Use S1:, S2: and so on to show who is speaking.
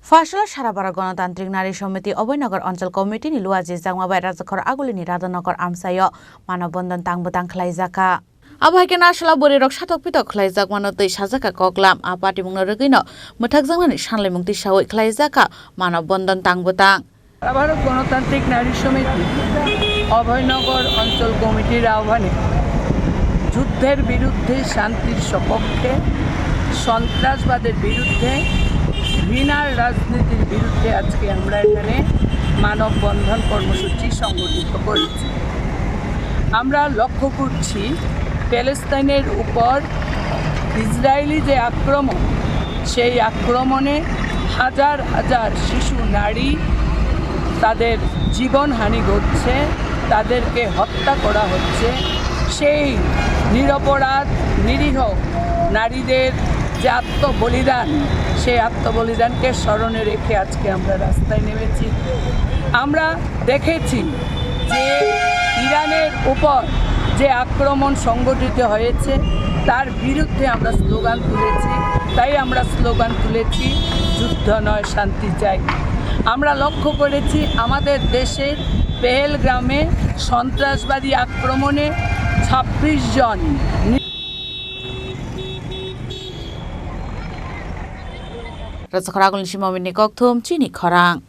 S1: Fashala Sarabara Ganatantric Nari SamitiAbhoynagar Anchal Committeeni Luwajijakma by Radhanagar Radhanagar Amchaio Manab Bandhan Tangbutang Khlaijakha Abhaike nasala borirok satok pitok Khlaijakma no tei sajaka koklam apati mungno rogino mothakjakmani sanlaimung tisawoi Khlaijakha Manab Bandhan Tangbutang
S2: আবারও গণতান্ত্রিক নারী সমিতি অভয়নগর অঞ্চল কমিটির আহ্বানে যুদ্ধের বিরুদ্ধে শান্তির সপক্ষে সন্ত্রাসবাদের বিরুদ্ধে ঘৃণার রাজনীতির বিরুদ্ধে আজকে আমরা এখানে মানববন্ধন কর্মসূচি সংগঠিত করেছি। আমরা লক্ষ্য করছি প্যালেস্তাইনের উপর ইসরায়েলি যে আক্রমণ, সেই আক্রমণে হাজার হাজার শিশু নারী তাদের জীবনহানি ঘটছে, তাদেরকে হত্যা করা হচ্ছে। সেই নিরপরাধ নিরীহ নারীদের যে আত্মবলিদান, সেই আত্মবলিদানকে স্মরণে রেখে আজকে আমরা রাস্তায় নেমেছি। আমরা দেখেছি যে ইরানের উপর যে আক্রমণ সংগঠিত হয়েছে তার বিরুদ্ধে আমরা স্লোগান তুলেছি। তাই আমরা স্লোগান তুলেছি, যুদ্ধ নয় শান্তি চাই। আমরা লক্ষ্য করেছি আমাদের দেশের পেহেলগ্রামে সন্ত্রাসবাদী আক্রমণে ২৬ জন
S1: Khorang Chini Khorang